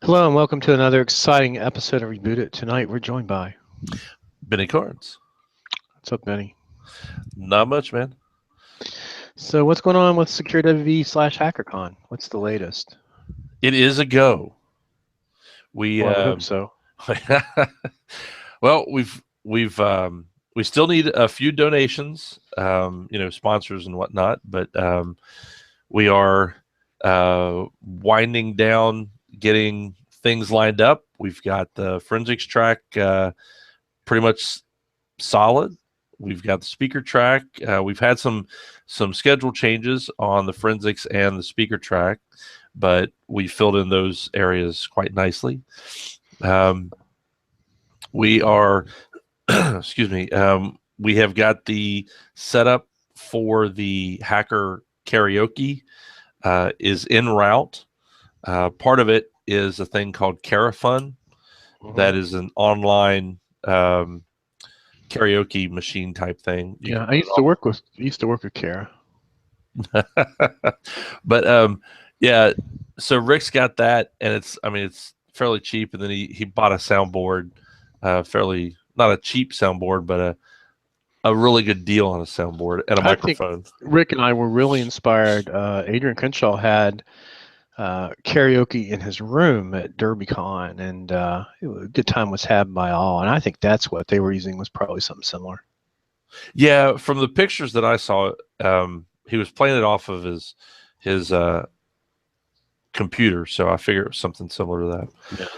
Hello and welcome to another exciting episode of Reboot It. Tonight we're joined by. Benny Carnes. What's up, Benny? Not much, man. So what's going on with SecureWV/HackerCon? What's the latest? It is a go. We Well, I would hope so. well, we still need a few donations, sponsors and whatnot, but we are winding down, getting things lined up. We've got the forensics track pretty much solid. We've got the speaker track. We've had some schedule changes on the forensics and the speaker track, but we filled in those areas quite nicely. We are, excuse me, we have got the setup for the hacker karaoke is en route. Part of it is a thing called Carafun. That is an online karaoke machine type thing. I used to work with Kara. But yeah, so Rick's got that, and it's fairly cheap, and then he bought a soundboard, fairly not a cheap soundboard, but a really good deal on a soundboard and a microphone. Rick and I were really inspired. Adrian Crenshaw had karaoke in his room at DerbyCon, and a good time was had by all. And I think that's what they were using, was probably something similar. Yeah, from the pictures that I saw, he was playing it off of his computer, so I figure it was something similar to that. Yeah.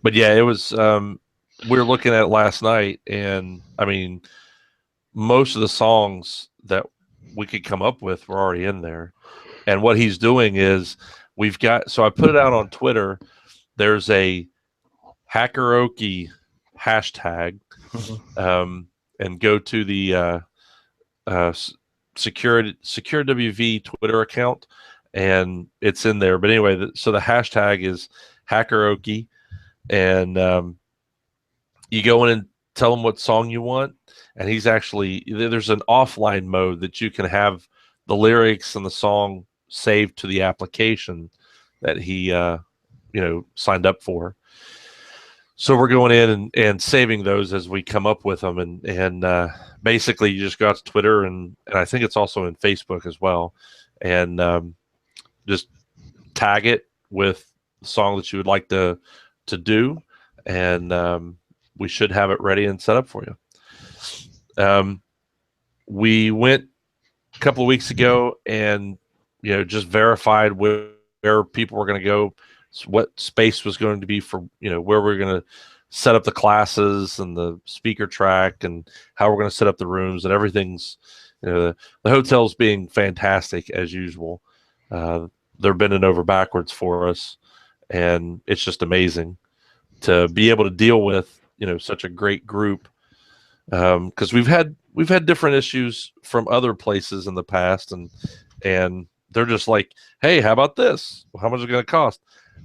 But yeah, it was. We were looking at it last night, and I mean, most of the songs that we could come up with were already in there. And what he's doing is, so I put it out on Twitter. There's a hackeroke hashtag, and go to the Secure WV Twitter account, and it's in there. But anyway, so the hashtag is hackeroke, and you go in and tell him what song you want, and there's an offline mode that you can have the lyrics and the song saved to the application that he signed up for. So we're going in and saving those as we come up with them, and basically you just go out to Twitter, and I think it's also in Facebook as well, and just tag it with the song that you would like to do, and we should have it ready and set up for you. We went a couple of weeks ago and just verified where people were going to go, what space was going to be for where we're going to set up the classes and the speaker track and how we're going to set up the rooms, and everything's the hotel's being fantastic as usual. They're bending over backwards for us, and it's just amazing to be able to deal with such a great group, because we've had different issues from other places in the past, and they're just like, hey, how about this? How much is it going to cost?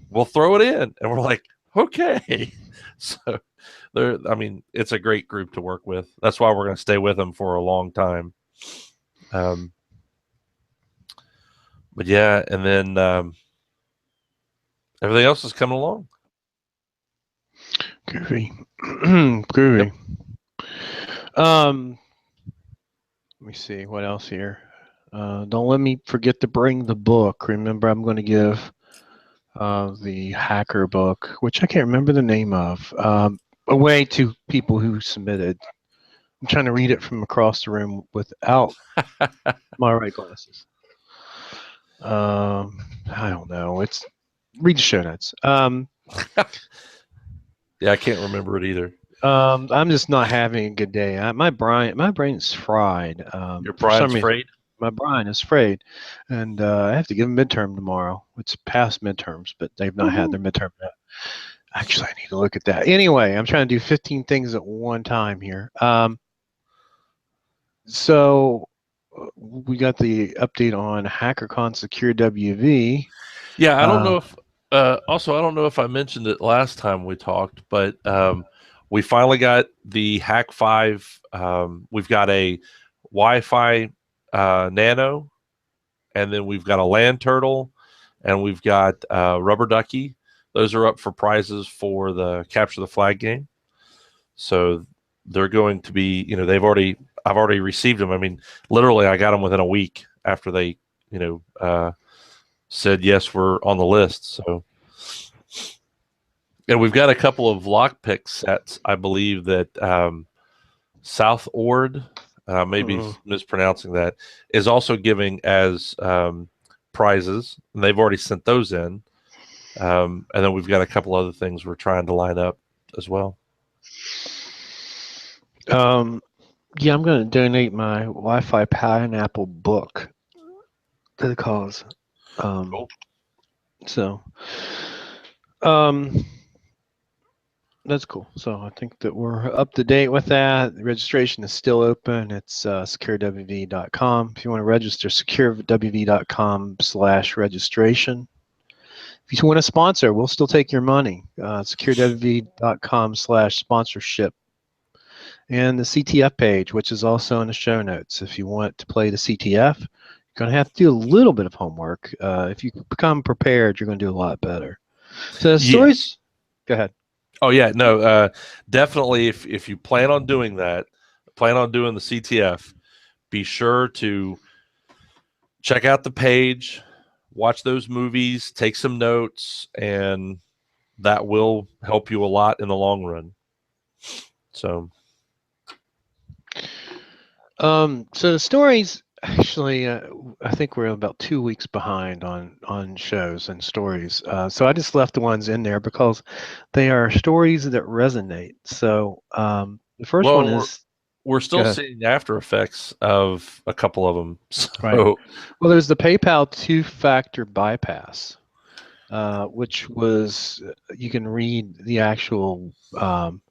We'll throw it in. And we're like, okay. So it's a great group to work with. That's why we're going to stay with them for a long time. But yeah, and then everything else is coming along. Groovy. Groovy. Yep. Let me see what else here. Don't let me forget to bring the book. Remember, I'm going to give the hacker book, which I can't remember the name of, away to people who submitted. I'm trying to read it from across the room without my right glasses. I don't know. Read the show notes. Yeah, I can't remember it either. I'm just not having a good day. My brain's fried. Your brain's frayed? My brain is frayed, and I have to give them midterm tomorrow. It's past midterms, but they've not had their midterm yet. Actually, I need to look at that. Anyway, I'm trying to do 15 things at one time here. So we got the update on HackerCon Secure WV. Yeah, I don't know if also I don't know if I mentioned it last time we talked, but we finally got the Hack 5. We've got a Wi-Fi Nano, and then we've got a Land Turtle, and we've got Rubber Ducky. those are up for prizes for the Capture the Flag game. So they're going to be, I've already received them. I mean, literally, I got them within a week after they, said yes, we're on the list. So, and we've got a couple of lockpick sets, I believe that South Ord, maybe Mm. mispronouncing that, is also giving as prizes, and they've already sent those in. And then we've got a couple other things we're trying to line up as well. Yeah, I'm going to donate my Wi-Fi Pineapple book to the cause. Cool. So, um, that's cool. So I think that we're up to date with that. The registration is still open. It's securewv.com. If you want to register, securewv.com/registration. If you want to sponsor, we'll still take your money. Securewv.com/sponsorship. And the CTF page, which is also in the show notes. If you want to play the CTF, you're going to have to do a little bit of homework. If you become prepared, you're going to do a lot better. So the Yeah. stories, go ahead. Oh yeah. No. Definitely. If you plan on doing that, plan on doing the CTF, be sure to check out the page, watch those movies, take some notes, and that will help you a lot in the long run. So, So the stories, actually, I think we're about 2 weeks behind on shows and stories. So I just left the ones in there because they are stories that resonate. So the first one well, is, we're go still ahead. seeing after effects of a couple of them. Right. So, Well, there's the PayPal two-factor bypass, which was you can read the actual um,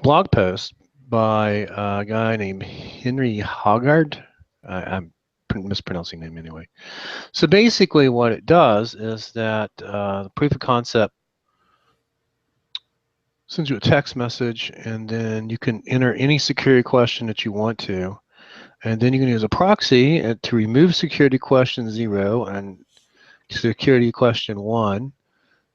blog post by a guy named Henry Hoggard. I'm mispronouncing him anyway. So basically, what it does is that the proof of concept sends you a text message, and then you can enter any security question that you want to. And then you can use a proxy to remove security question 0 and security question 1.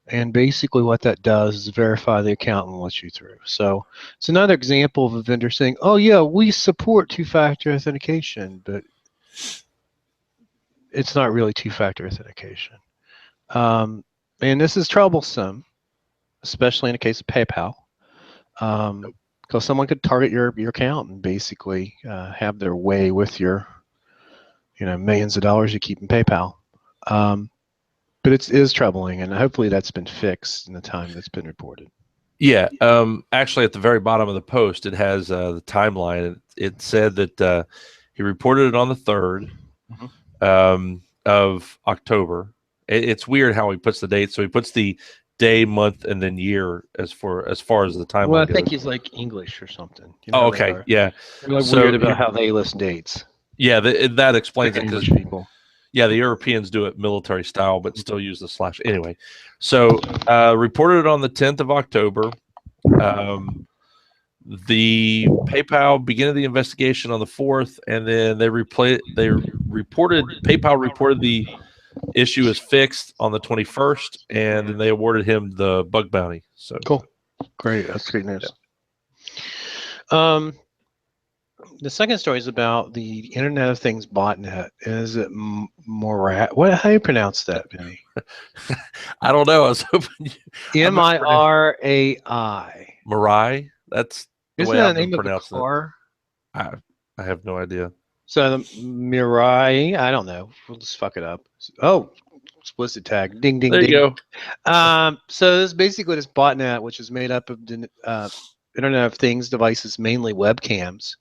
And basically what that does is verify the account and lets you through. So it's another example of a vendor saying, oh yeah, we support two-factor authentication, but it's not really two-factor authentication. And this is troublesome, especially in the case of PayPal, because someone could target your account and basically have their way with your millions of dollars you keep in PayPal. But it is troubling, and hopefully that's been fixed in the time that's been reported. yeah. Actually, at the very bottom of the post, it has the timeline. It said that he reported it on the 3rd Mhm. of October. It's weird how he puts the date. So he puts the day, month, and then year as far as the Well, I timeline think goes. he's like English or something. You know Oh, how they okay, are. yeah. They're like weird So about how they list dates, yeah, that explains like it because English people. yeah, the Europeans do it military style, but still use the slash. Anyway, so reported it on the 10th of October. Um, the PayPal began the investigation on the 4th, and then they reported PayPal reported the issue is fixed on the 21st, and then they awarded him the bug bounty. So Cool, great. That's great yeah. news. Um, the second story is about the Internet of Things botnet. Is it Morat? What? How do you pronounce that, Benny? I don't know. I was hoping I mispronounced Mirai. Mirai. That's the Isn't way that I've the been name of a pronouncing it. car? I I have no idea. So the Mirai, I don't know. We'll just fuck it up. Oh, explicit tag. Ding, ding, There you ding. go. So this is basically this botnet, which is made up of Internet of Things devices, mainly webcams.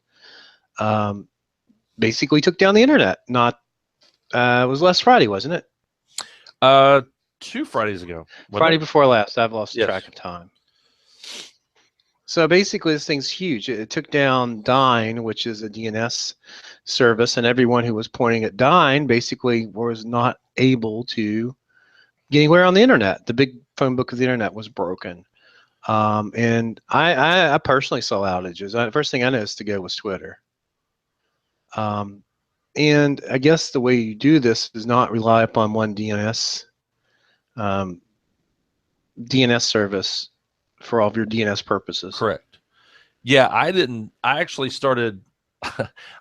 Um, basically took down the internet. Not it was last Friday, wasn't it? Uh, 2 Fridays ago, wasn't Friday it? before last. I've lost track Yes. of time. So basically, this thing's huge. It took down Dyn, which is a DNS service, and everyone who was pointing at Dyn basically was not able to get anywhere on the internet. The big phone book of the internet was broken. And I personally saw outages. The first thing I noticed to go was Twitter. And I guess the way you do this is not rely upon one DNS um, DNS service for all of your DNS purposes. Correct. Yeah, I didn't. I actually started.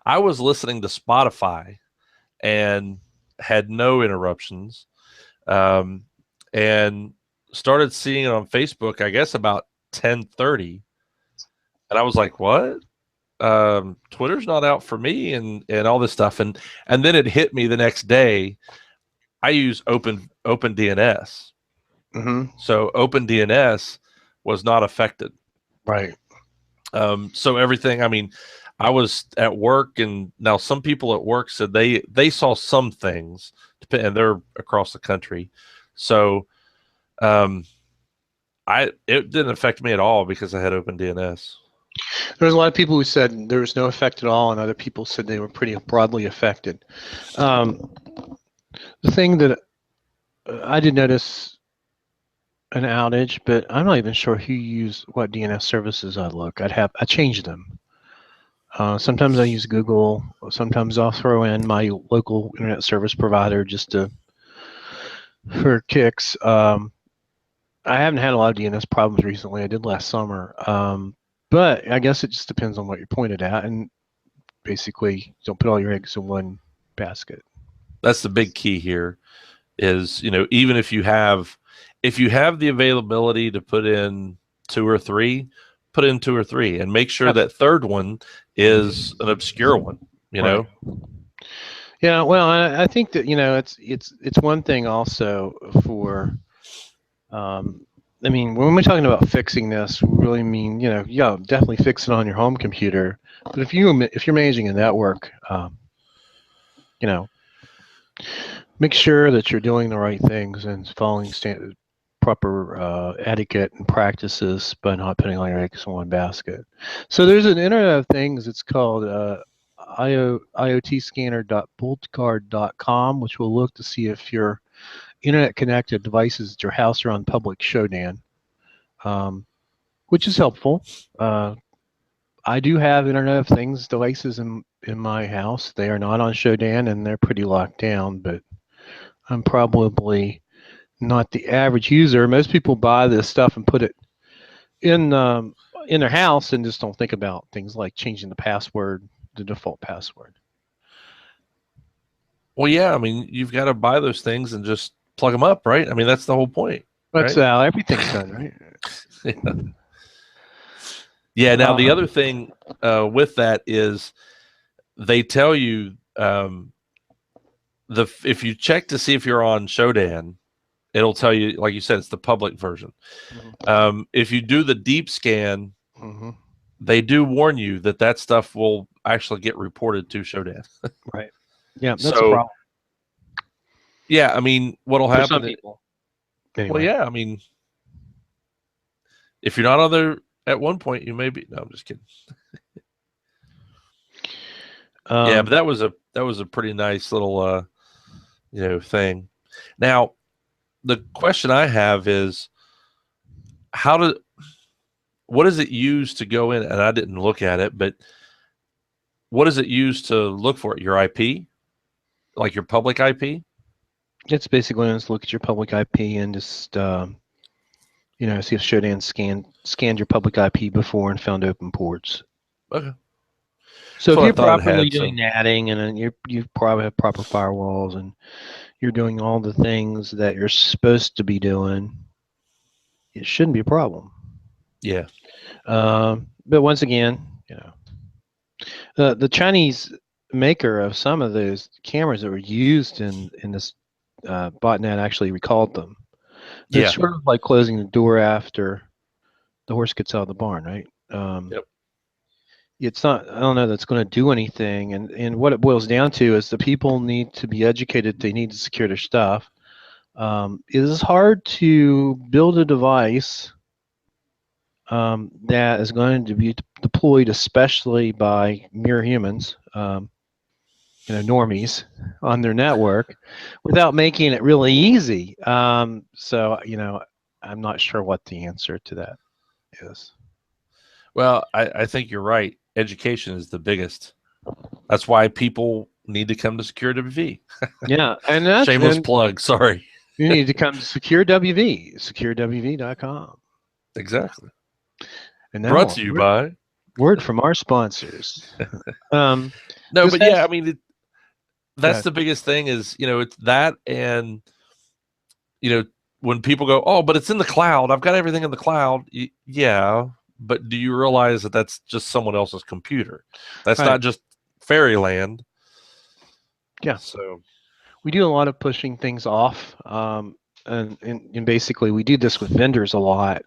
I was listening to Spotify and had no interruptions, um, and started seeing it on Facebook. I guess about 10:30, and I was like, "What? Twitter's not out for me," and all this stuff, and then it hit me the next day. I use Open DNS, Mm-hmm. so Open DNS was not affected. Right. So everything, I mean, I was at work, and now some people at work said they saw some things, and they're across the country. So um, it didn't affect me at all because I had Open DNS. There's a lot of people who said there was no effect at all, and other people said they were pretty broadly affected. Um, the thing that I did notice an outage, but I'm not even sure who used what DNS services I changed them. Sometimes I use Google. Sometimes I'll throw in my local internet service provider just to for kicks. I haven't had a lot of DNS problems recently. I did last summer, but I guess it just depends on what you're pointed at, and basically, don't put all your eggs in one basket. That's the big key here. Is even if you have the availability to put in two or three, put in two or three, and make sure Yep. that third one is an obscure one. You Right. know, Yeah. Well, I think that it's one thing also for I mean, when we're talking about fixing this, we really mean, yeah, definitely fix it on your home computer. But if you're managing a network, you know, make sure that you're doing the right things and following standard, proper etiquette and practices by not putting all your eggs in one basket. So there's an Internet of Things. It's called iotscanner.boltguard.com, which will look to see if your internet connected devices at your house are on public Shodan. Which is helpful. Uh, I do have Internet of Things devices in my house. They are not on Shodan and they're pretty locked down, but I'm probably not the average user. Most people buy this stuff and put it in um, in their house and just don't think about things like changing the password, the default password. well, yeah, I mean, you've got to buy those things and just plug them up, right? I mean, that's the whole point, That's right? everything's done, right? Yeah. Now the Uh, other thing with that is they tell you if you check to see if you're on Shodan, it'll tell you, like you said, it's the public version. mhm, If you do the deep scan, mhm, they do warn you that that stuff will actually get reported to Shodan. right. Yeah, that's a So problem yeah, I mean, what'll for some happen? people. Well, Anyway. yeah, I mean, if you're not on there at one point, you may be. No, I'm just kidding. Yeah, but Um, that was a pretty nice little thing. Now, the question I have is how do what is it used to go in? And I didn't look at it, but what is it used to look for it? Your IP, like your public IP? it's basically just look at your public IP and just see if Shodan scanned your public IP before and found open ports. Okay, So that's if what I you're thought it properly had. doing So natting and you probably have proper firewalls and you're doing all the things that you're supposed to be doing, it shouldn't be a problem. yeah, But once again, the Chinese maker of some of those cameras that were used in this botnet actually recalled them. It's yeah, sort of like closing the door after the horse gets out of the barn, right? yep, It's not, I don't know that's going to do anything. And what it boils down to is the people need to be educated. They need to secure their stuff. It is hard to build a device that is going to be deployed, especially by mere humans, normies on their network, without making it really easy. So, I'm not sure what the answer to that is. Well, I think you're right. Education is the biggest. That's why people need to come to Security V. Yeah, and that's Shameless and plug. Sorry. You need to come to Secure WV, securewv.com. Exactly. And Brought now, to you by. word from our sponsors. Um, No, this but yeah, I has, mean, go that's ahead. the biggest thing is, it's that. And, you know, when people go, oh, but it's in the cloud, I've got everything in the cloud. Yeah. But do you realize that that's just someone else's computer? That's Right. not just fairyland. Yeah. So, We do a lot of pushing things off. And basically, we do this with vendors a lot,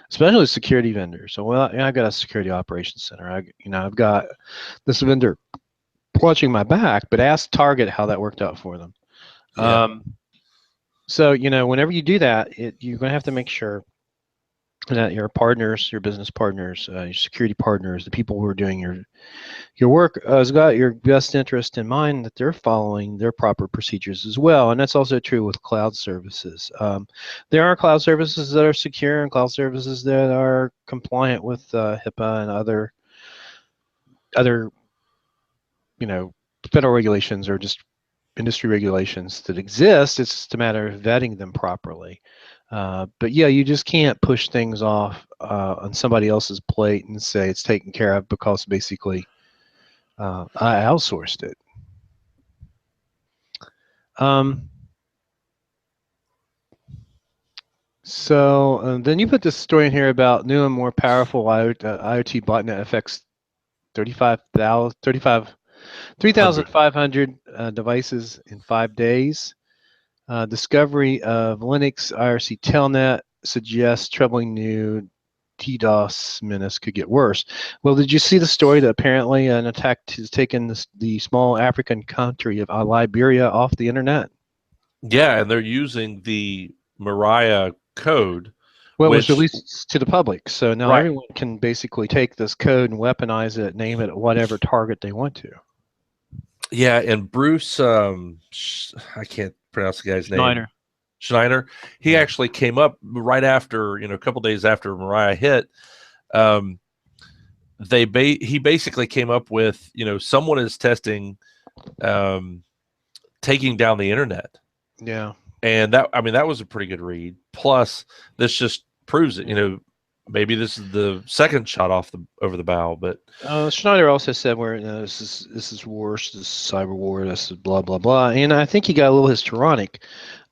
especially security vendors. So, well, I've got a security operations center. I've got this vendor watching my back, but ask Target how that worked out for them. yeah. So, whenever you do that, you're going to have to make sure that your partners, your business partners, your security partners, the people who are doing your work has got your best interest in mind, that they're following their proper procedures as well. And that's also true with cloud services. There are cloud services that are secure and cloud services that are compliant with HIPAA and other federal regulations or just industry regulations that exist. It's just a matter of vetting them properly. But yeah, you just can't push things off on somebody else's plate and say it's taken care of because basically I outsourced it. Um, so then you put this story in here about new and more powerful IoT botnet affects 35,000, 100. 3,500 devices in 5 days. Discovery of Linux IRC telnet suggests troubling new DDoS menace could get worse. Well, did you see the story that apparently an attack has taken the small African country of Liberia off the internet? Yeah. And they're using the Mariah code, Well, it was which, released to the public, so now right. everyone can basically take this code and weaponize it, name it whatever target they want to. Yeah. And Bruce, I can't pronounce the guy's name. Schneider. Schneider, he Yeah. actually came up right after, a couple days after Mariah hit. Um, he basically came up with, someone is testing, um, taking down the internet. Yeah. And that was a pretty good read. Plus, this just proves it. Yeah. Maybe this is the second shot off the over the bow. But Schneider also said, "Where this is worse. This is cyber war. This is blah blah blah." And I think he got a little histrionic.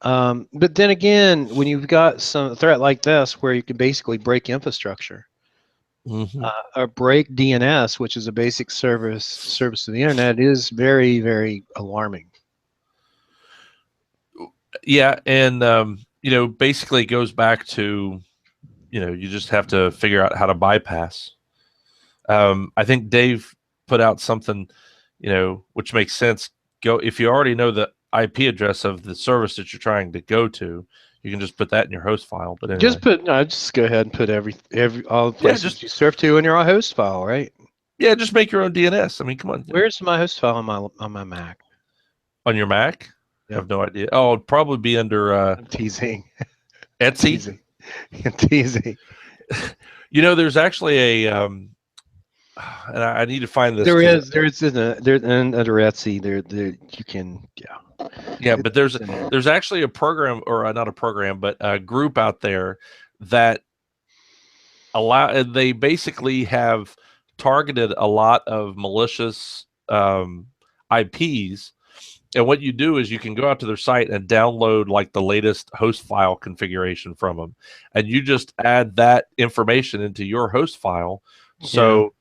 But then again, when you've got some threat like this, where you can basically break infrastructure, mhm. or break DNS, which is a basic service of the internet, is very very alarming. Yeah, and basically it goes back to you just have to figure out how to bypass. I think Dave put out something, which makes sense. Go if you already know the IP address of the service that you're trying to go to, you can just put that in your host file. But anyway, Just go ahead and put every all the yeah, places you serve to in your host file, right? just make your own DNS. I mean, come on, Where's my host file on my Mac? on your Mac. I Yeah, have no idea. Oh, it'd probably be under I'm teasing. Etsy. Teasing. Teasing. There's actually a and I need to find this There because is, under Etsy, there, you can, yeah. yeah, but there's It's in there. there's actually a program or not a program, but a group out there that they basically have targeted a lot of malicious IPs. And what you do is you can go out to their site and download like the latest host file configuration from them, and you just add that information into your host file. Yeah. So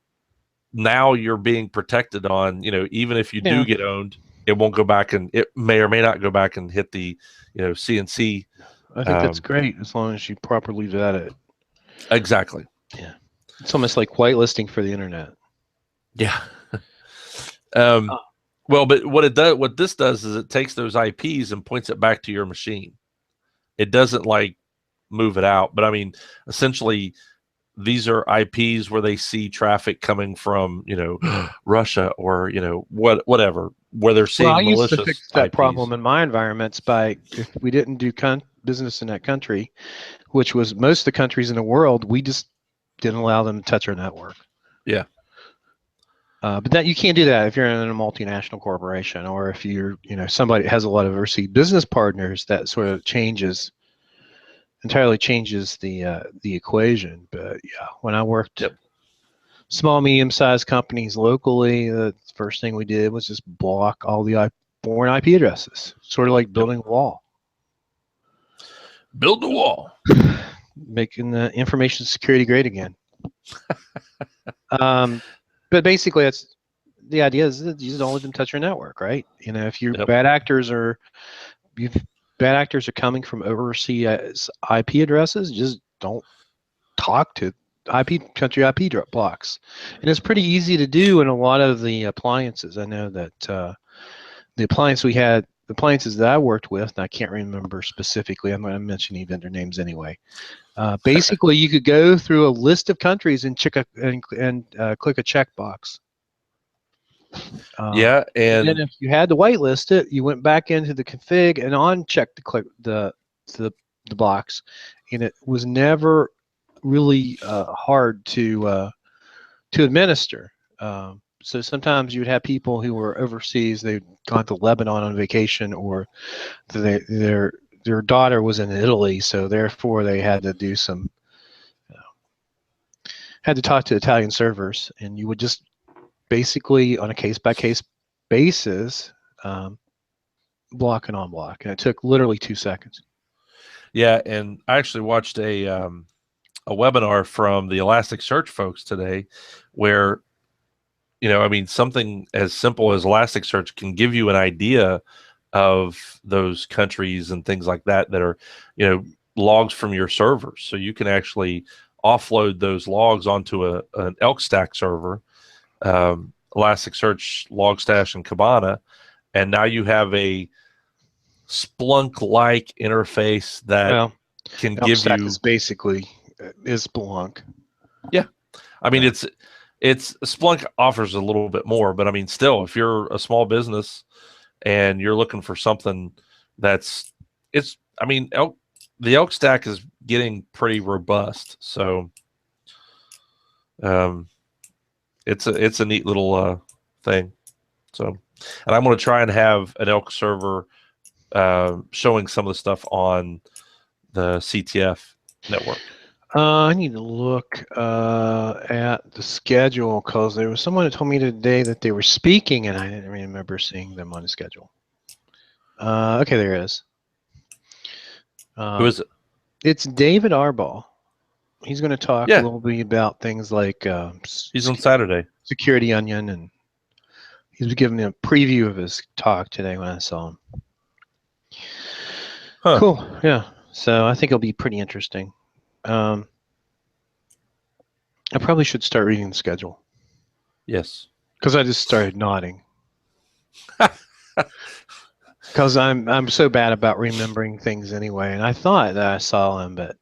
now you're being protected on, even if you do Yeah. get owned, it won't go back, and it may or may not go back and hit the, CNC. I think that's great as long as you properly vet it. Exactly. Yeah. It's almost like whitelisting for the internet. Yeah. um, Oh, well, but what this does is it takes those IPs and points it back to your machine. It doesn't like move it out, but I mean, essentially, these are IPs where they see traffic coming from, Russia or whatever, where they're well, I seeing used to malicious fix that IPs. problem in my environments by if we didn't do business in that country, which was most of the countries in the world, we just didn't allow them to touch our network. Yeah. But that you can't do that if you're in a multinational corporation, or if you're, somebody that has a lot of overseas business partners. That sort of entirely changes the equation. But yeah, when I worked Yep. small, medium-sized companies locally, the first thing we did was just block all the foreign IP addresses, sort of like Yep. building a wall, Build the wall. making the information security great again. Um, but basically, that's the idea is that you just don't let them touch your network, right? If your Yep. you bad actors are coming from overseas IP addresses, just don't talk to country IP blocks. And it's pretty easy to do in a lot of the appliances. I know that the appliances that I worked with, and I can't remember specifically, I'm not going to mention any vendor names anyway. Basically, you could go through a list of countries and click a checkbox. Yeah, And then and if you had to whitelist it, you went back into the config and unchecked the the box, and it was never really hard to administer. So sometimes you would have people who were overseas; they'd gone to Lebanon on vacation, or their daughter was in Italy, so therefore they had to do some had to talk to Italian servers, and you would just basically on a case by case basis um, block and unblock, and it took literally 2 seconds. yeah, and I actually watched a webinar from the Elasticsearch folks today, where I mean, something as simple as Elasticsearch can give you an idea of those countries and things like that that are, logs from your servers. So you can actually offload those logs onto an Elk Stack server, Elasticsearch, Logstash, and Kibana, and now you have a Splunk-like interface that Well, can give Elkstack you, is basically is Splunk. yeah. I mean, Yeah. it's Splunk offers a little bit more, but I mean, still, if you're a small business and you're looking for something that's it's I mean the elk stack is getting pretty robust, so um, it's a neat little thing. So, and I'm going to try and have an elk server showing some of the stuff on the CTF network. I need to look at the schedule because there was someone that told me today that they were speaking, and I didn't remember seeing them on the schedule. Okay, there it is. Who Um, is it? it's David Arbaugh. He's going to talk a Yeah, little bit about things like he's on Saturday. Security Onion, and he's giving me a preview of his talk today when I saw him. Huh. Cool. Yeah. So I think it'll be pretty interesting. Um, I probably should start reading the schedule Yes. because I just started nodding. Because I'm so bad about remembering things anyway, and I thought that I saw him, but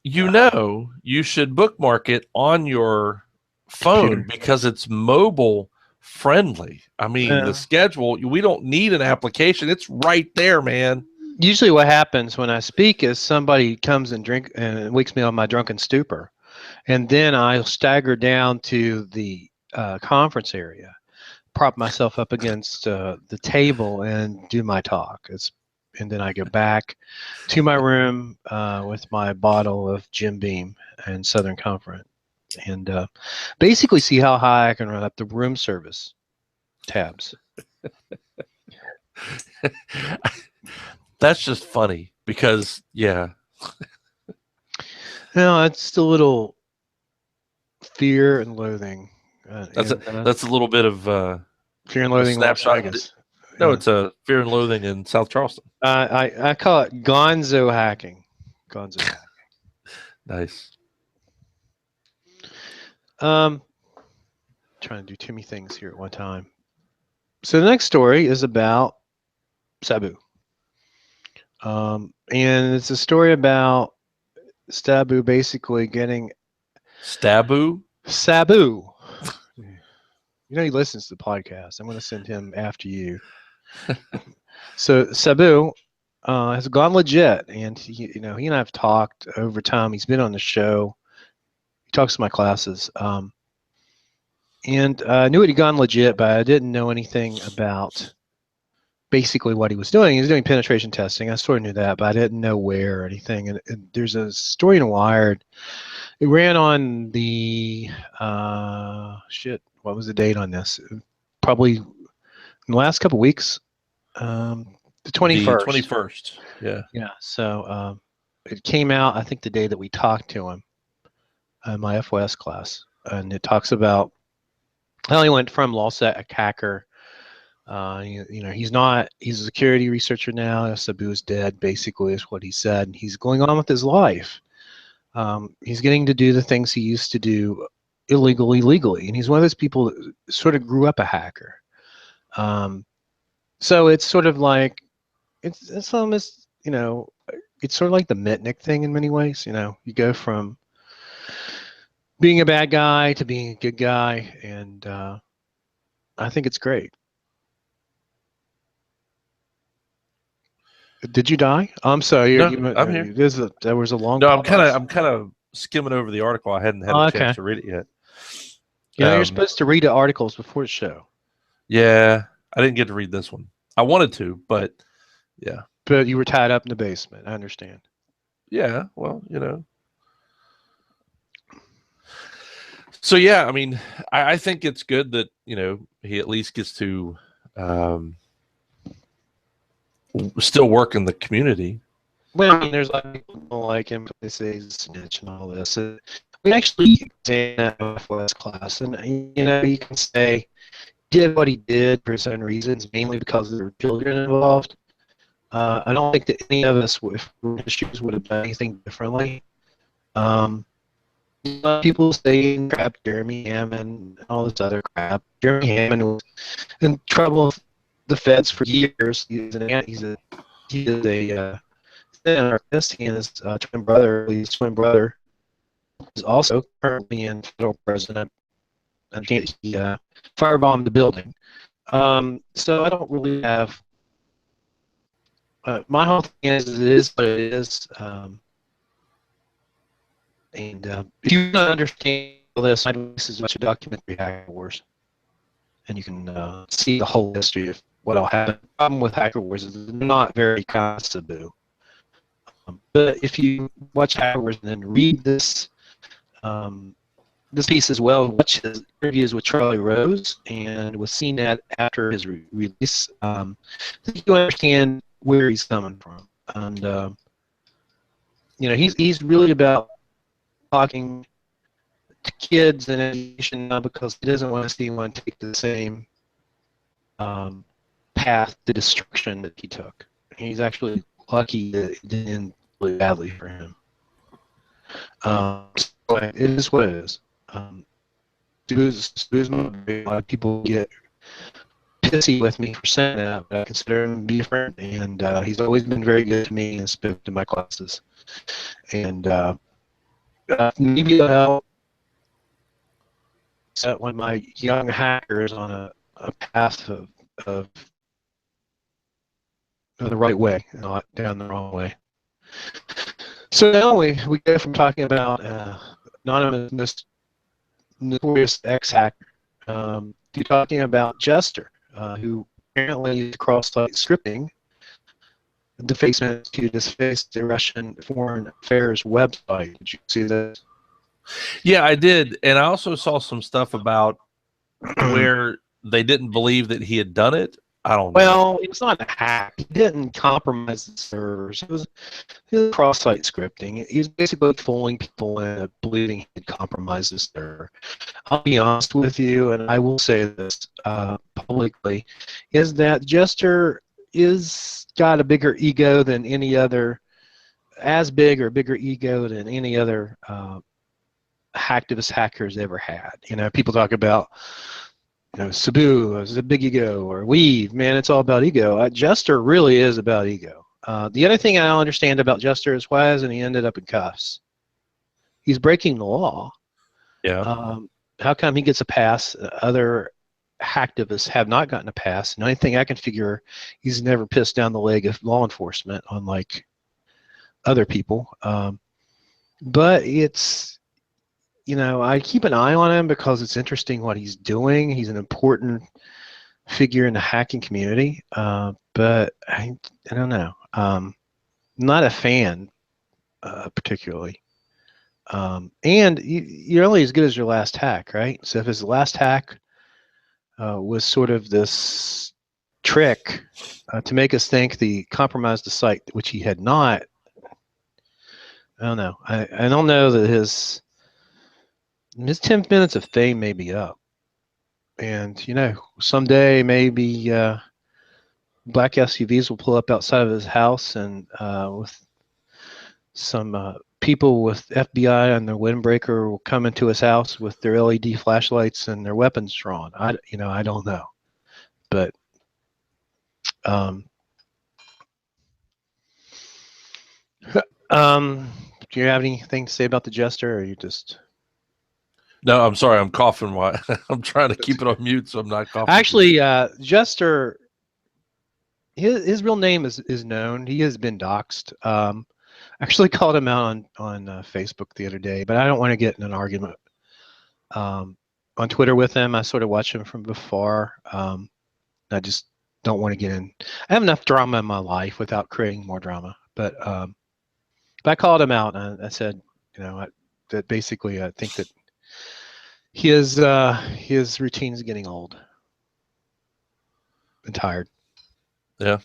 You should bookmark it on your phone computer. because it's mobile friendly. I mean, the Yeah. schedule, we don't need an application. It's right there, man. Usually, what happens when I speak is somebody comes and drink and wakes me on my drunken stupor, and then I'll stagger down to the conference area, prop myself up against the table, and do my talk. And then I go back to my room with my bottle of Jim Beam and Southern Comfort, and basically see how high I can run up the room service tabs. That's just funny because, yeah, Now, it's a little fear and loathing, that's a in that's a little bit of Fear and a Loathing in Las snapshot. Vegas. No, Yeah. it's a Fear and Loathing in South Charleston. I call it Gonzo hacking. Gonzo hack. Nice. Trying to do too many things here at one time. So the next story is about Sabu. And it's a story about Sabu basically getting Stabu? Sabu. He listens to the podcast. I'm going to send him after you. So Sabu has gone legit, and he and I have talked over time. He's been on the show. He talks to my classes. And I knew he'd gone legit, but I didn't know anything about basically what he was doing. He was doing penetration testing. I sort of knew that, but I didn't know where or anything. And there's a story in Wired. It ran on the What was the date on this? Probably in the last couple of weeks. The The 21st. 21st. Yeah. Yeah. So it came out, I think, the day that we talked to him in my FOS class, and it talks about how he went from LawSec hacker. He's a security researcher now. Sabu is dead, basically, is what he said. And he's going on with his life. He's getting to do the things he used to do illegally, legally. And he's one of those people that sort of grew up a hacker. So it's sort of like, it's almost, it's sort of like the Mitnick thing in many ways. You go from being a bad guy to being a good guy. And I think it's great. Did you die? I'm sorry. No, I'm here. There was a long No, pause. I'm kind of skimming over the article. I hadn't had a Oh, chance okay. to read it yet. You're supposed to read the articles before the show, Yeah, I didn't get to read this one. I wanted to, but yeah. but you were tied up in the basement. I understand. Yeah, well, So yeah, I mean, I think it's good that he at least gets to still work in the community. Well, I mean, there's a lot of people who don't like him. They say he's a snitch and all this. We actually examined that last class, and you can say he did what he did for certain reasons, mainly because there were children involved. I don't think that any of us, if we were in his shoes, would have done anything differently. Um, a lot of people say crap, Jeremy Hammond, and all this other crap. Jeremy Hammond was in trouble with the feds for years. He is a anarchist. He and his his twin brother, is also currently in federal prison. And he firebombed the building. So I don't really have. My whole thing is it is what it is. And if you don't understand all this, this is much a documentary Hacker Wars, and you can see the whole history of what all happened. The problem with Hacker Wars is they're not very taboo. But if you watch Hacker Wars and then read this piece as well, watch his interviews with Charlie Rose and with CNET after his release, you understand where he's coming from. And he's really about talking to kids and education now because he doesn't want to see anyone take the same path to destruction that he took. He's actually lucky that it didn't end really badly for him. So it is what it is. A lot of people get pissy with me for saying that, but I consider him to be a friend, and he's always been very good to me and spoke to my classes. And maybe it'll help set one of my young hackers on a path of the right way, not down the wrong way. So now we go from talking about anonymous notorious ex-hacker to talking about Jester, who apparently used cross-site scripting defacement to deface the Russian Foreign Affairs website. Did you see that? Yeah, I did, and I also saw some stuff about where they didn't believe that he had done it. I don't know. Well, it was not a hack. He didn't compromise the servers. It was cross-site scripting. He was basically fooling people into believing he had compromised the server. I'll be honest with you, and I will say this publicly, is that Jester is got a bigger ego than any other, as big or bigger ego than any other hacktivist hackers ever had. People talk about Sabu is a big ego, or Weave, man, it's all about ego. Jester really is about ego. The other thing I don't understand about Jester is why hasn't he ended up in cuffs? He's breaking the law. Yeah. How come he gets a pass? Other hacktivists have not gotten a pass. And the only thing I can figure, he's never pissed down the leg of law enforcement, unlike other people. But it's I keep an eye on him because it's interesting what he's doing. He's an important figure in the hacking community, but I don't know. Not a fan, particularly. And you're only as good as your last hack, right? So if his last hack was sort of this trick to make us think the compromised the site, which he had not, I don't know. I don't know that his 10 minutes of fame may be up. And, someday maybe black SUVs will pull up outside of his house and with some people with FBI on their windbreaker will come into his house with their LED flashlights and their weapons drawn. I don't know. But um, um, do you have anything to say about the Jester, or are you just No, I'm sorry. I'm coughing. While I'm trying to keep it on mute so I'm not coughing too much. actually Jester? His real name is known. He has been doxxed. I actually called him out on Facebook the other day, but I don't want to get in an argument um, on Twitter with him. I sort of watch him from afar. I just don't want to get in. I have enough drama in my life without creating more drama. But I called him out and I said, that basically I think that his routine is getting old and tired. Yeah.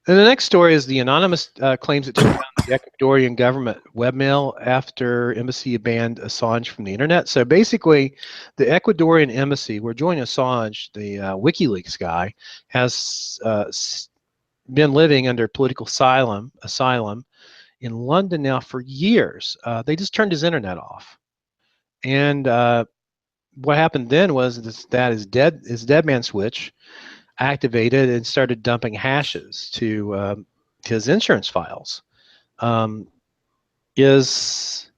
And the next story is the anonymous claims it took down the Ecuadorian government webmail after embassy banned Assange from the internet. So basically, the Ecuadorian embassy, where Julian Assange, the WikiLeaks guy, has been living under political asylum in London now for years. They just turned his internet off, and what happened then was that his dead man switch activated and started dumping hashes to his insurance files. Um, is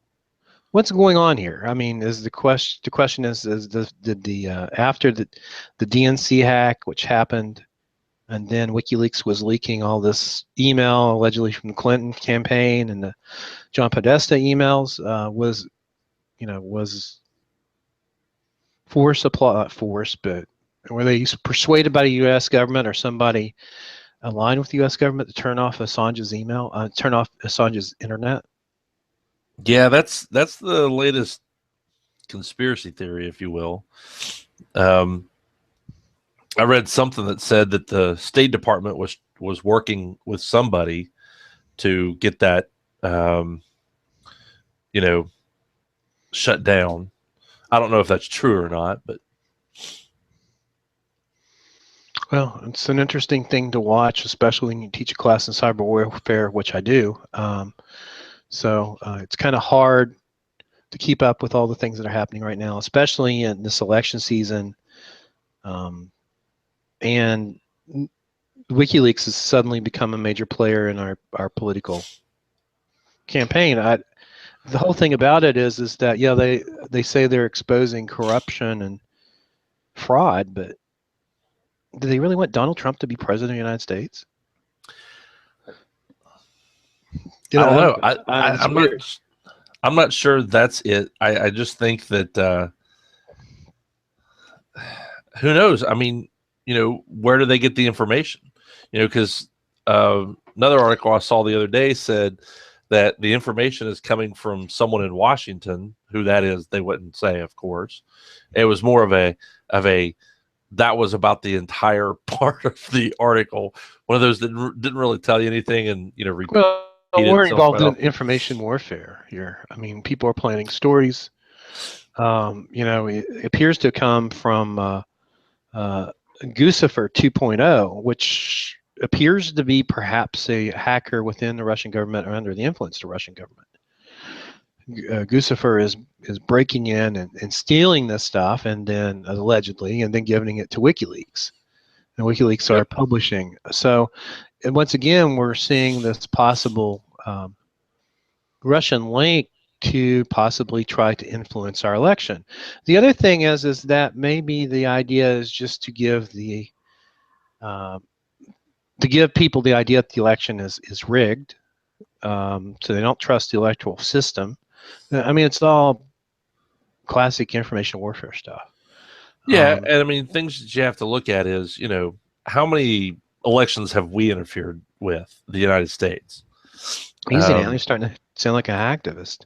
What's going on here? I mean, is the question? The question is did the after the DNC hack, which happened, and then WikiLeaks was leaking all this email allegedly from the Clinton campaign and the John Podesta emails, was force, but were they persuaded by the U.S. government or somebody aligned with the U.S. government to turn off Assange's turn off Assange's internet? Yeah, that's the latest conspiracy theory, if you will. Um, I read something that said that the State Department was working with somebody to get that, um, you know, shut down. I don't know if that's true or not, but Well, it's an interesting thing to watch, especially when you teach a class in cyber warfare, which I do. So it's kind of hard to keep up with all the things that are happening right now, especially in this election season. Um, and WikiLeaks has suddenly become a major player in our political campaign. The whole thing about it is that yeah, they say they're exposing corruption and fraud, but do they really want Donald Trump to be president of the United States? I don't know. It's weird. I'm not sure that's it. I just think that who knows? I mean, where do they get the information? Because another article I saw the other day said that the information is coming from someone in Washington. Who that is, they wouldn't say, of course. It was more of a that was about the entire part of the article. One of those that didn't really tell you anything, and Well, repeated we're itself involved quite in often. information warfare here. I mean, people are planning stories. It appears to come from uh, Guccifer 2.0, which appears to be perhaps a hacker within the Russian government or under the influence of the Russian government. Guccifer is breaking in and stealing this stuff, and then allegedly, and then giving it to WikiLeaks. And WikiLeaks are Yep. publishing. So, and once again, we're seeing this possible Russian link to possibly try to influence our election. The other thing is that maybe the idea is just uh, to give people the idea that the election is rigged, so they don't trust the electoral system. I mean, it's all classic information warfare stuff. Yeah, and I mean, things that you have to look at is, how many elections have we interfered with the United States? Easy now. You're starting to sound like an activist.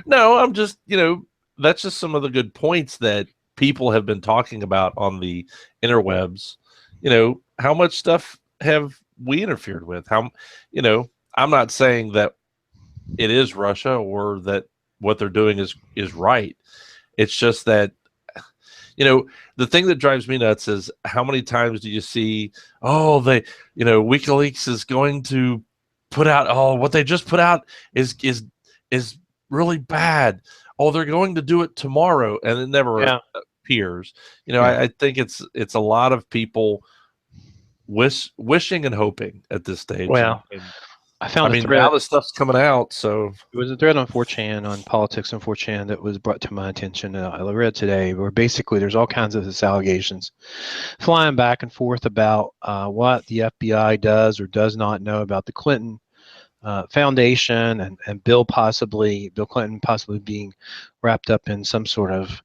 No, I'm just, that's just some of the good points that people have been talking about on the interwebs. How much stuff have we interfered with? I'm not saying that it is Russia or that what they're doing is right. It's just that the thing that drives me nuts is how many times do you see, oh, WikiLeaks is going to put out, oh, what they just put out is really bad. Oh, they're going to do it tomorrow, and it never Yeah. appears. Yeah. I think it's a lot of people wishing and hoping at this stage, Well, and I I found a mean now thread. the stuff's coming out, so It was a thread on 4chan, on politics on 4chan, that was brought to my attention. I read today, where basically there's all kinds of this allegations flying back and forth about what the FBI does or does not know about the Clinton Foundation, and Bill Clinton possibly being wrapped up in some sort of,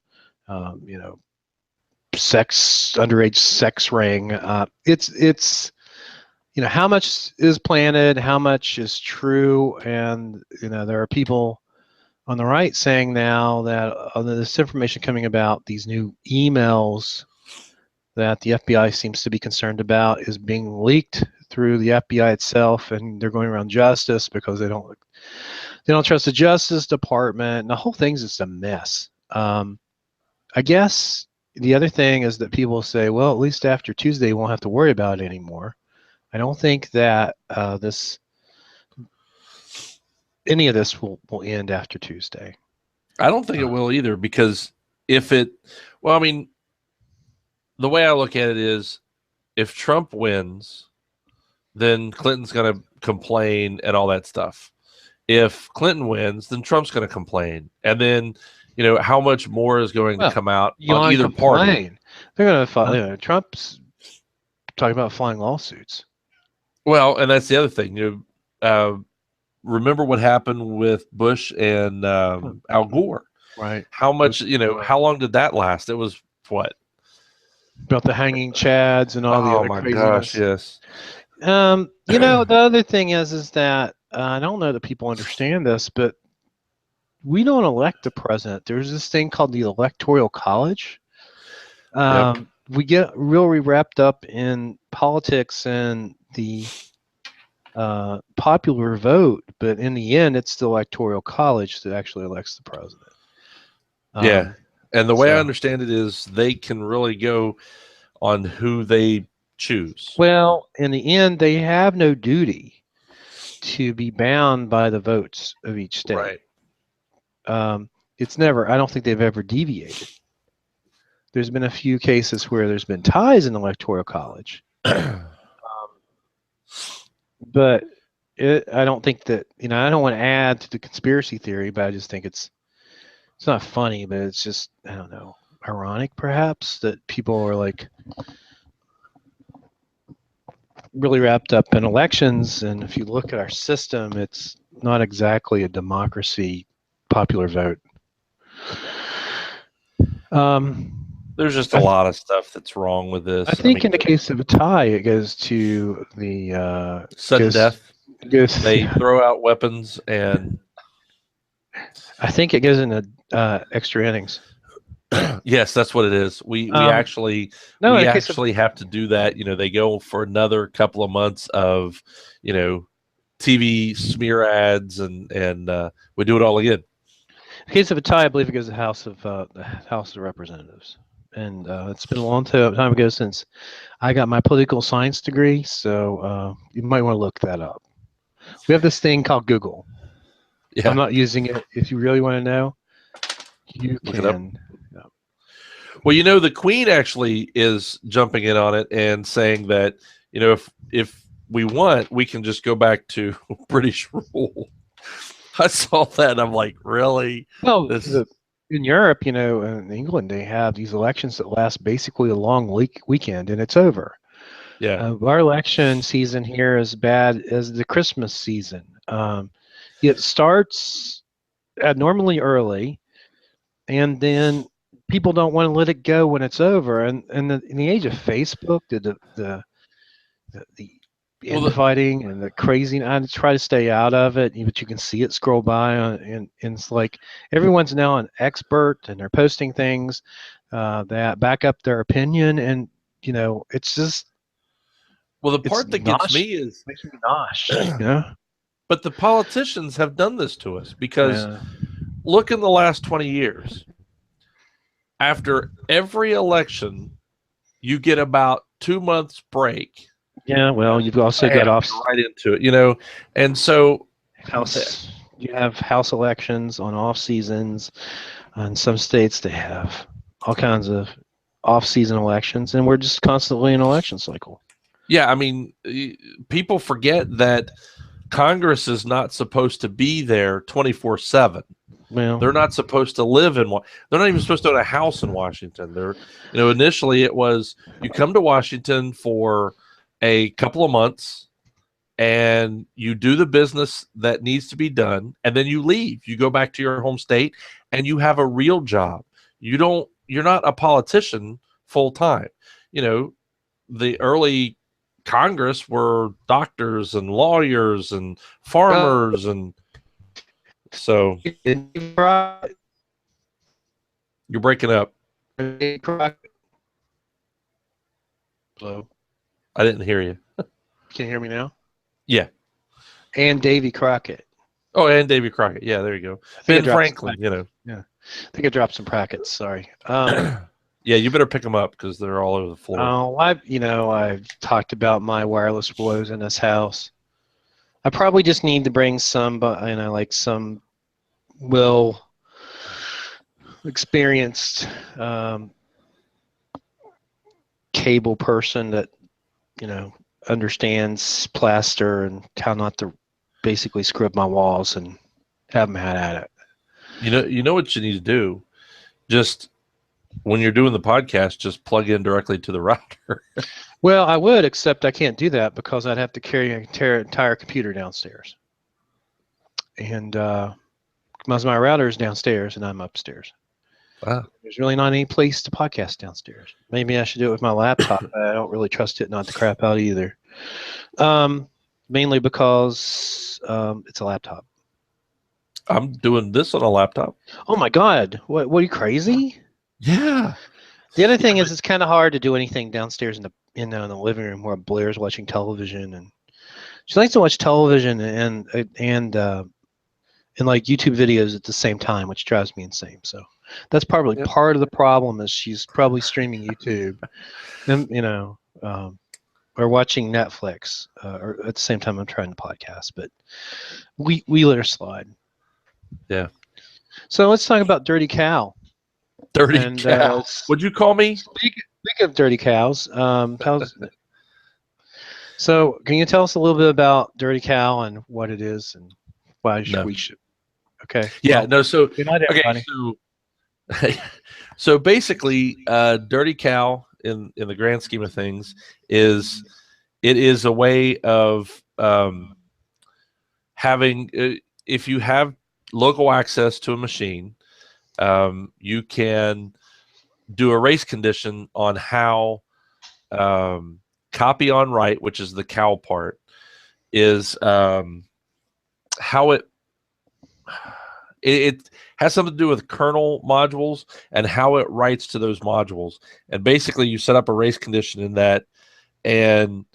underage sex ring. It's how much is planted, how much is true, and there are people on the right saying now that this information coming about these new emails that the FBI seems to be concerned about is being leaked through the FBI itself, and they're going around justice because they don't trust the Justice Department, and the whole thing's just a mess. I guess the other thing is that people say, well, at least after Tuesday, we won't have to worry about it anymore. I don't think that any of this will end after Tuesday. I don't think it will either, because if it, well, I mean, the way I look at it is, if Trump wins, then Clinton's going to complain and all that stuff. If Clinton wins, then Trump's going to complain. And then, how much more is going to Well, come out you on want to either party? complain? They're going to file. Huh? Trump's talking about filing lawsuits. Well, and that's the other thing. Remember what happened with Bush and Al Gore? Right. How much, Those, how long did that last? It was what? about the hanging chads and all the Oh other my gosh, craziness. yes. The other thing is that I don't know that people understand this, but we don't elect the president. There's this thing called the Electoral College. Yep. We get really wrapped up in politics and the popular vote, but in the end, it's the Electoral College that actually elects the president. Yeah. And the way I So, understand it is they can really go on who they choose. well, in the end, they have no duty to be bound by the votes of each Right. state. It's never, I don't think they've ever deviated. There's been a few cases where there's been ties in the Electoral College, but I don't think that, I don't want to add to the conspiracy theory, but I just think it's not funny, but it's just, I don't know, ironic perhaps, that people are like really wrapped up in elections. And if you look at our system, it's not exactly a democracy, popular vote. There's just a I, lot of stuff that's wrong with I this. I think mean, in the case of a tie, it goes to the sudden death. They yeah. throw out weapons, and I think it goes into extra innings. yes, that's what it is. Um, no, in we the case of actually have to do that. They go for another couple of months of TV smear ads, and we do it all again. a tie, I believe it goes to the House of Representatives, and it's been a long time ago since I got my political science degree, so you might want to look that up. We have this thing called Google. I'm Yeah, not using it. If you really want to know, you look it up. can. Well, the Queen actually is jumping in on it and saying that if we want, we can just go back to British rule. I saw that, and I'm like, really? Well, This? in Europe, in England, they have these elections that last basically a long weekend, and it's over. Yeah, Our election season here is bad as the Christmas season. It starts normally early, and then people don't want to let it go when it's over. And in the age of Facebook, the Well, the, infighting and the crazy, I try to stay out of it, but you can see it scroll by, and it's like everyone's now an expert, and they're posting things that back up their opinion, and it's just well, the it's part that gets nosh, me is, makes me nosh, but the politicians have done this to us because Yeah. look in the last 20 years. After every election, you get about 2 months break. Yeah, well, you've also got Bam, off you're right into it. And so, house. You have house elections on off seasons. In some states, they have all kinds of off-season elections, and we're just constantly in an election cycle. yeah, I mean, people forget that Congress is not supposed to be there 24/7. Well, They're not supposed to live in. They're not even supposed to own a house in Washington. Initially it was you come to Washington for a couple of months and you do the business that needs to be done, and then you leave. You go back to your home state, and you have a real job. You're not a politician full time. You know, the early Congress were doctors and lawyers and farmers, and so you're breaking up. Hello. I didn't hear you. Can you hear me now? Yeah. And Davy Crockett. Oh, and Davy Crockett. Yeah, there you go. I think I Ben dropped some Franklin. packets. Yeah, I think I dropped some packets. Sorry. Yeah, you better pick them up because they're all over the floor. I've talked about my wireless woes in this house. I probably just need to bring some, but like some well experienced cable person that you know understands plaster and how not to basically screw up my walls and have them had at it. You know what you need to do. Just when you're doing the podcast, just plug in directly to the router. Well, I would, except I can't do that because I'd have to carry an entire computer downstairs, and because my router is downstairs and I'm upstairs. Ah, There's really not any place to podcast downstairs. Maybe I should do it with my laptop, but I don't really trust it not to crap out either. Um, Mainly because it's a laptop. I'm doing this on a laptop. Oh my God! What are you crazy? Yeah. The other Yeah, thing but is, it's kind of hard to do anything downstairs in the living room where Blair's watching television, and she likes to watch television and like YouTube videos at the same time, which drives me insane. So that's probably yep. part of the problem. Is she's probably streaming YouTube, and or watching Netflix, or at the same time I'm trying to podcast. But we let her slide. Yeah. So let's talk about Dirty Cow. Dirty And cow. Would you call me? speak of dirty cows, so can you tell us a little bit about Dirty Cow and what it is and why No. we should? Okay. Yeah. Well, No. So good night, okay. everybody. So basically, dirty cow in the grand scheme of things is a way of having if you have local access to a machine, you can do a race condition on how copy on write, which is the cow part, is how it has something to do with kernel modules and how it writes to those modules. And basically, you set up a race condition in that, and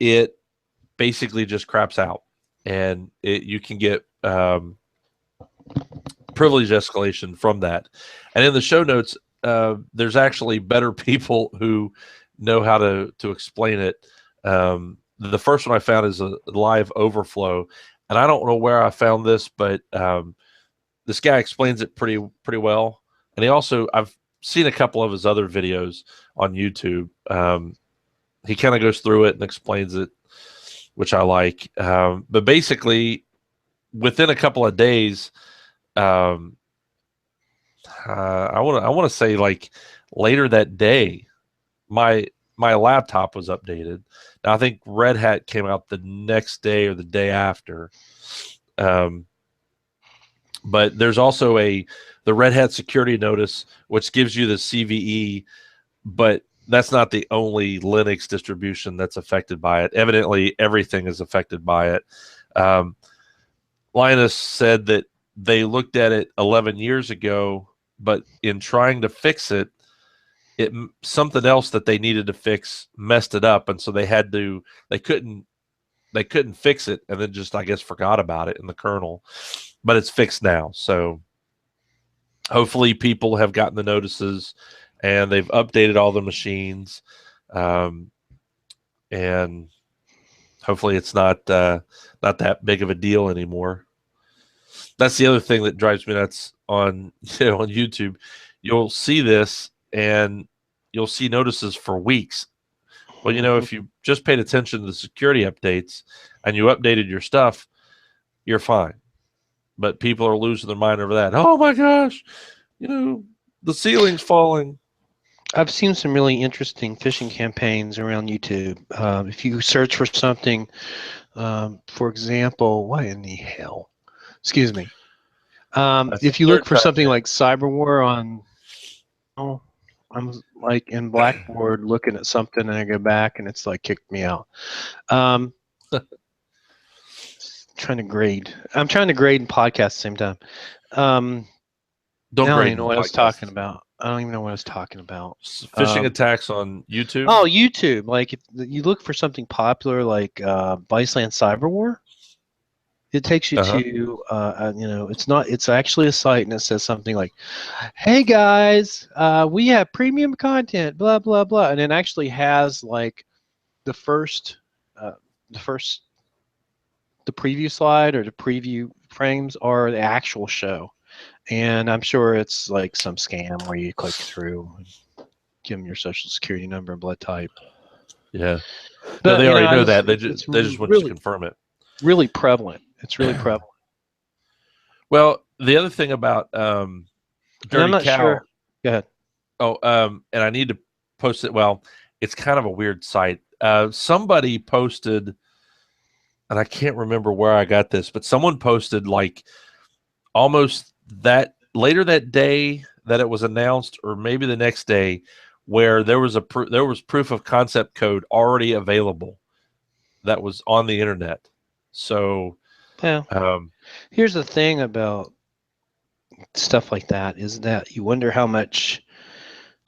it basically just craps out, and you can get privilege escalation from that. And in the show notes, there's actually better people who know how to explain it. The first one I found is a live overflow, and I don't know where I found this, but this guy explains it pretty well. And he also, I've seen a couple of his other videos on YouTube. He kind of goes through it and explains it, which I like. But basically, within a couple of days, um, I want to say like later that day, my my laptop was updated. Now I think Red Hat came out the next day or the day after. Um, but there's also a the Red Hat security notice, which gives you the CVE, but that's not the only Linux distribution that's affected by it. Evidently, everything is affected by it. Um, Linus said that they looked at it 11 years ago, but in trying to fix it, something else that they needed to fix messed it up, and so they couldn't fix it, and then just I guess forgot about it in the kernel. But it's fixed now, so hopefully people have gotten the notices and they've updated all the machines, um, and hopefully it's not that big of a deal anymore. That's the other thing that drives me nuts on on YouTube. You'll see this and you'll see notices for weeks. Well, Mhm. if you just paid attention to the security updates and you updated your stuff, you're fine. But people are losing their mind over that. Oh my gosh, the ceiling's falling. I've seen some really interesting phishing campaigns around YouTube. If you search for something, for example, what in the hell? Excuse me. That's the If you third look for time. something like cyberwar on, oh, I'm like in Blackboard looking at something and I go back and it's like kicked me out. Um, trying to grade. I'm trying to grade and podcast at the same time. Um, Don't now I don't grade even know in what I was talking podcasts. about. I don't even know what I was talking about. Phishing Um, attacks on YouTube. oh, YouTube. Like if you look for something popular like Viceland Cyberwar, it takes you Uh huh. to it's not. It's actually a site and it says something like, "Hey guys, we have premium content, blah blah blah," and it actually has like the first, uh, the first, the preview slide or the preview frames are the actual show. And I'm sure it's like some scam where you click through and give them your social security number and blood type. Yeah. No, But they already I know just that. it's They just want you to really confirm it. really prevalent. It's really prevalent, Well, the other thing about and I'm Dirty not sure. Cow. Go ahead. Oh, and I need to post it. Well, it's kind of a weird site. Somebody posted, and I can't remember where I got this, but someone posted like almost that later that day that it was announced, or maybe the next day, where there was there was proof of concept code already available that was on the internet. So, Well, um, here's the thing about stuff like that is that you wonder how much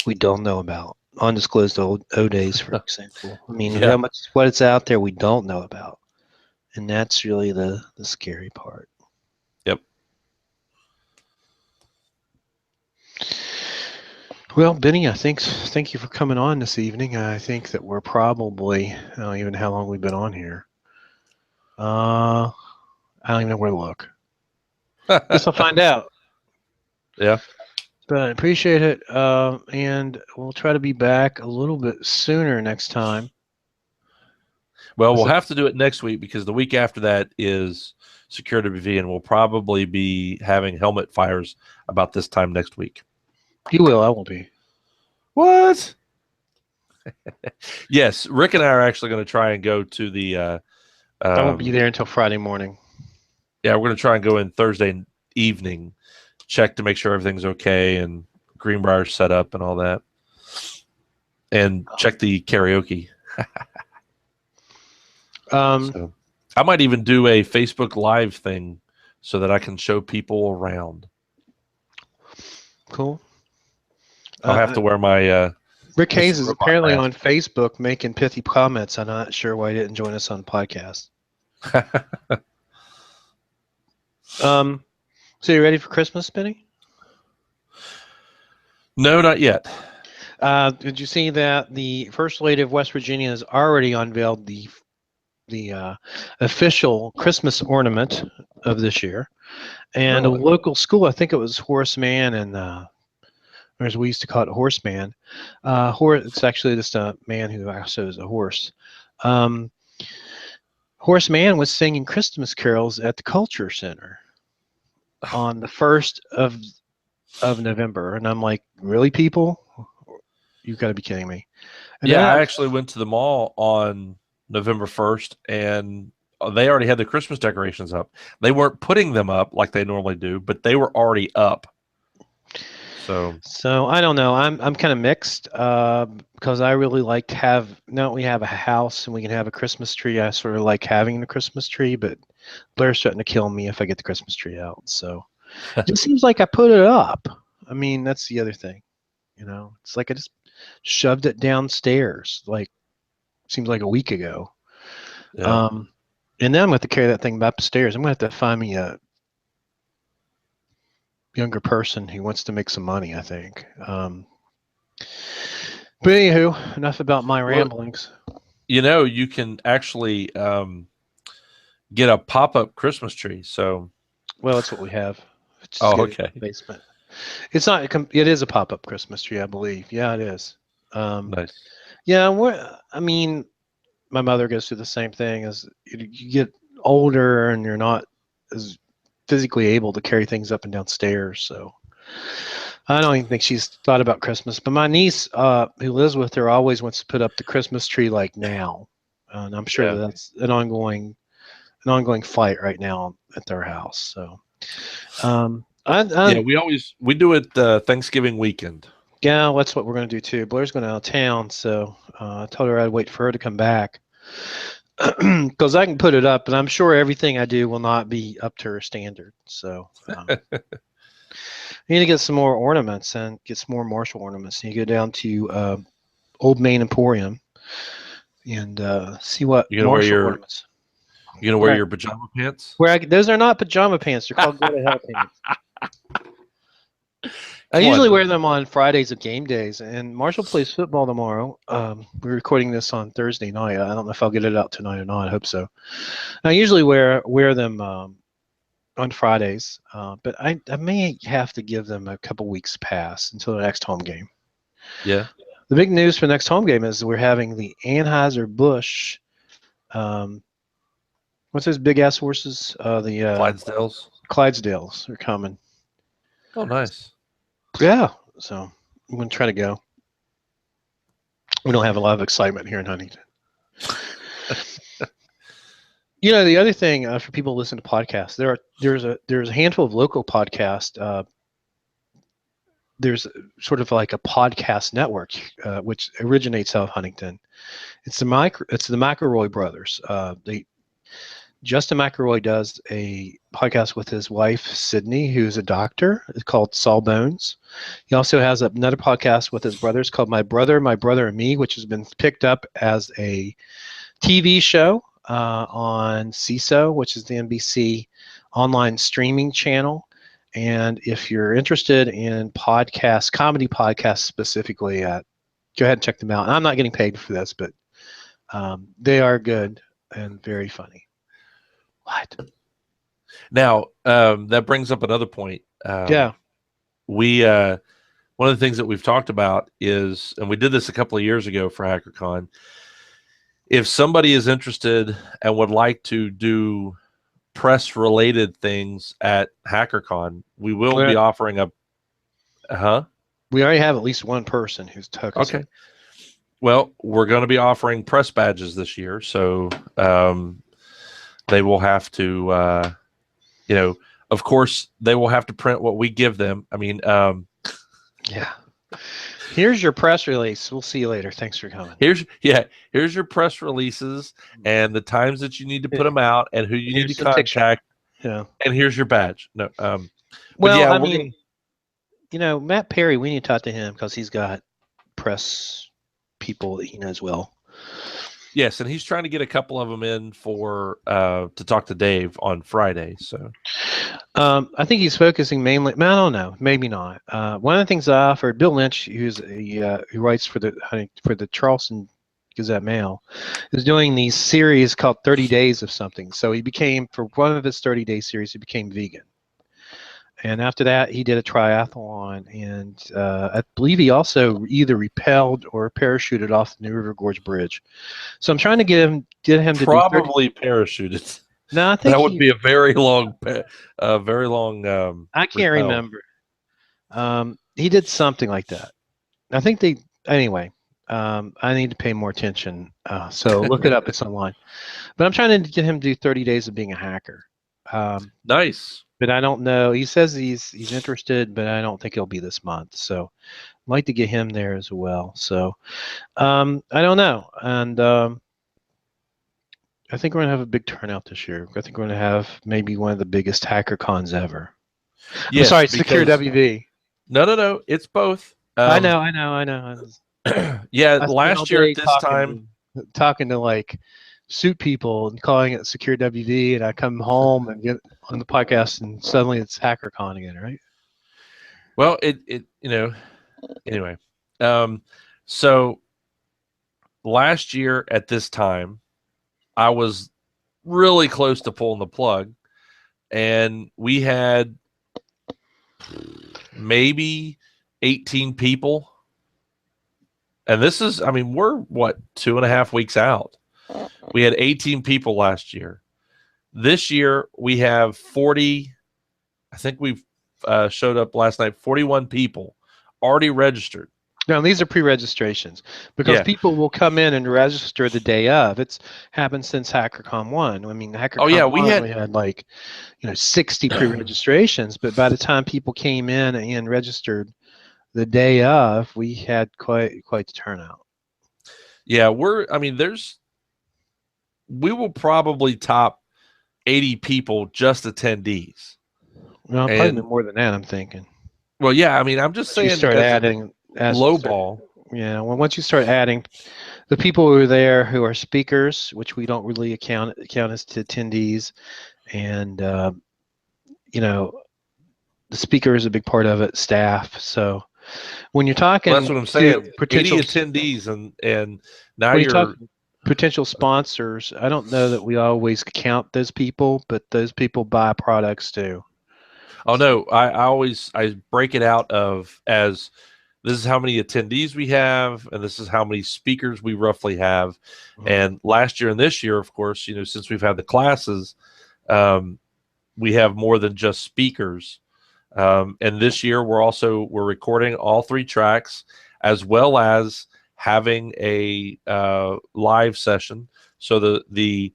we don't know about undisclosed O days, for example. I mean, yeah, how much what it's out there we don't know about, and that's really the scary part. yep. Well, Benny, I think thank you for coming on this evening. I think that we're probably I don't even know how long we've been on here. I don't even know where to look. Guess I'll find out. Yeah. But I appreciate it, and we'll try to be back a little bit sooner next time. Well, we'll So have to do it next week because the week after that is Security BV, and we'll probably be having helmet fires about this time next week. you will. I won't be. What? Yes, Rick and I are actually going to try and go to the. I won't be Um, there until Friday morning. yeah, we're going to try and go in Thursday evening, check to make sure everything's okay and Greenbrier's set up and all that, and check the karaoke. Um, So I might even do a Facebook Live thing so that I can show people around. cool. I'll have Uh, to wear my Rick Mr. Hayes is Robot apparently mask. on Facebook making pithy comments. I'm not sure why he didn't join us on the podcast. So you ready for Christmas, Benny? No, not yet. Did you see that the First Lady of West Virginia has already unveiled the official Christmas ornament of this year, and a Really? local school, I think it was Horseman, and or as we used to call it, Horseman. It's actually just a man who also is a horse. Um, Horseman was singing Christmas carols at the Culture Center on the 1st of November, and I'm like, really, people? You've got to be kidding me. And then Yeah, I I actually went to the mall on November 1st and they already had the Christmas decorations up. They weren't putting them up like they normally do, but they were already up. So So I don't know. I'm kind of mixed because I really like to have now that we have a house and we can have a Christmas tree. I sort of like having the Christmas tree, but Blair's starting to kill me if I get the Christmas tree out. So it just seems like I put it up. I mean, that's the other thing. It's like I just shoved it downstairs. Like seems like a week ago. yeah, Um, and then I'm going to have to carry that thing upstairs. I'm going to have to find me a younger person who wants to make some money. I think. But anywho, enough about my well, ramblings. you can actually get a pop-up Christmas tree. So Well, that's what we have. Just oh, get it in okay, the basement. It's not. It is a pop-up Christmas tree, I believe. Yeah, it is. nice. Yeah, I mean, my mother goes through the same thing. As you get older and you're not as physically able to carry things up and down stairs, so I don't even think she's thought about Christmas. But my niece, who lives with her, always wants to put up the Christmas tree like now, and I'm sure that Yeah, that's an ongoing fight right now at their house. So. yeah. We do it Thanksgiving weekend. Yeah, that's what we're going to do too. Blair's going out of town, so I told her I'd wait for her to come back because I can put it up, but I'm sure everything I do will not be up to her standard. So I need to get some more ornaments and get some more Marshall ornaments. You go down to Old Main Emporium and see what You gonna wear Marshall your ornaments. you gonna wear Where your pajama pants? those are not pajama pants; they're called go to hell pants. I Come usually on. wear them on Fridays of game days, and Marshall plays football tomorrow. We're recording this on Thursday night. I don't know if I'll get it out tonight or not. I hope so. I usually wear them on Fridays, but I may have to give them a couple weeks pass until the next home game. Yeah, The big news for the next home game is we're having the Anheuser-Busch. Um, what's those big ass horses? The Clydesdales. Clydesdales are coming. Oh, nice. Yeah, so I'm gonna try to go. We don't have a lot of excitement here in Huntington. The other thing for people who listen to podcasts, there's a handful of local podcasts. There's sort of like a podcast network which originates out of Huntington. It's the McElroy brothers. Justin McElroy does a podcast with his wife Sydney, who's a doctor. It's called Sawbones. He also has another podcast with his brothers called My Brother and Me, which has been picked up as a TV show on CISO, which is the NBC online streaming channel. And if you're interested in podcasts, comedy podcasts specifically, go ahead and check them out. And I'm not getting paid for this, but they are good and very funny. What? Now, that brings up another point. Yeah. We one of the things that we've talked about is, and we did this a couple of years ago for HackerCon. If somebody is interested and would like to do press related things at HackerCon, we will be offering a. Huh? We already have at least one person who's took us Okay. up. Well, we're going to be offering press badges this year, so they will have to, of course, they will have to print what we give them. I mean, Yeah. Here's your press release. We'll see you later. Thanks for coming. here's your press releases and the times that you need to put them out and who you need to Here's the picture. contact, Yeah. and here's your badge. No, but Well, yeah, I we're mean, gonna. Matt Perry, we need to talk to him because he's got press people that he knows well. Yes, and he's trying to get a couple of them in for to talk to Dave on Friday. So I think he's focusing mainly. I don't know, maybe not. One of the things I offered Bill Lynch, who writes for the Charleston Gazette Mail, is doing these series called 30 Days of something. So he became, for one of his 30-day series, he became vegan. And after that, he did a triathlon, and I believe he also either rappelled or parachuted off the New River Gorge Bridge. So I'm trying to get him to do 30. probably parachuted. No, I think That would be a very long I can't repel. remember. He did something like that. I think anyway. I need to pay more attention. So look it up. It's online. But I'm trying to get him to do 30 days of being a hacker. Nice. but I don't know. He says he's interested, but I don't think it'll be this month. So I'd like to get him there as well. So I don't know, and I think we're gonna have a big turnout this year. I think we're gonna have maybe one of the biggest hacker cons ever. I'm Yes, sorry, Secure because WV. no, it's both. I know. Yeah, I spent all last year at day this time, talking to like suit people and calling it Secure WV, and I come home and get on the podcast, and suddenly it's HackerCon again, right? well, it anyway. Um, so last year at this time, I was really close to pulling the plug, and we had maybe 18 people. And this is, I mean, we're what, 2.5 weeks out. We had 18 people last year. This year we have 40. I think we've showed up last night. 41 people already registered. Now these are pre-registrations because Yeah. people will come in and register the day of. It's happened since HackerCon one. I mean, Oh yeah, HackerCon we one had. we had like 60 pre-registrations, but by the time people came in and registered the day of, we had quite the turnout. Yeah, we're. I mean, we will probably top 80 people just attendees. Well, probably And more than that. I'm thinking. well, yeah, I mean, I'm just Once you saying start as a adding, low ball. yeah, well, once you start adding the people who are there who are speakers, which we don't really count as to attendees, and you know, the speaker is a big part of it, staff. So when you're Well, that's talking what I'm to saying. 80 attendees, and now when you talk you're. potential sponsors, I don't know that we always count those people, but those people buy products too. Oh So, no, I always I break it out of as this is how many attendees we have, and this is how many speakers we roughly have. mhm. And last year and this year, of course, since we've had the classes, um, we have more than just speakers. And this year, we're recording all 3 tracks, as well as having a live session. So the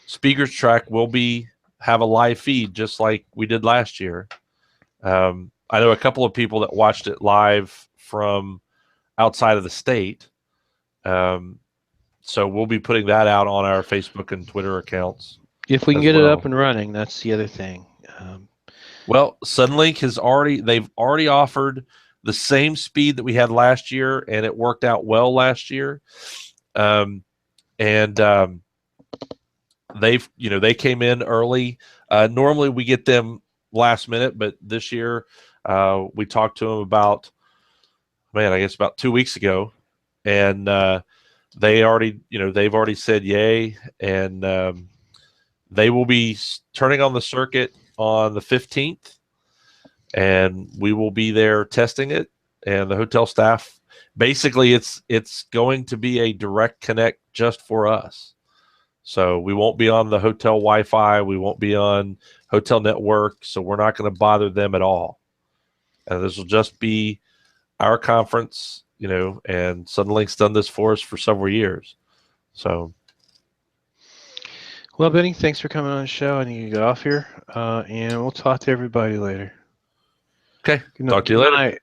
speakers track will be have a live feed just like we did last year. I know a couple of people that watched it live from outside of the state. Um, so we'll be putting that out on our Facebook and Twitter accounts If we can as get it up well. and running, that's the other thing. Well, Suddenlink they've already offered the same speed that we had last year, and it worked out well last year. And they came in early. Normally we get them last minute, but this year we talked to them about, man, I guess about 2 weeks ago, and they've already said yay, and they will be turning on the circuit on the 15th, and we will be there testing it. And the hotel staff, basically, it's going to be a direct connect just for us. So we won't be on the hotel Wi-Fi. We won't be on hotel network. So we're not going to bother them at all. And this will just be our conference, and Suddenlink's done this for us for several years. So, Well, Benny, thanks for coming on the show. I need to get off here, and we'll talk to everybody later. okay, Good night. talk to Good you later. night.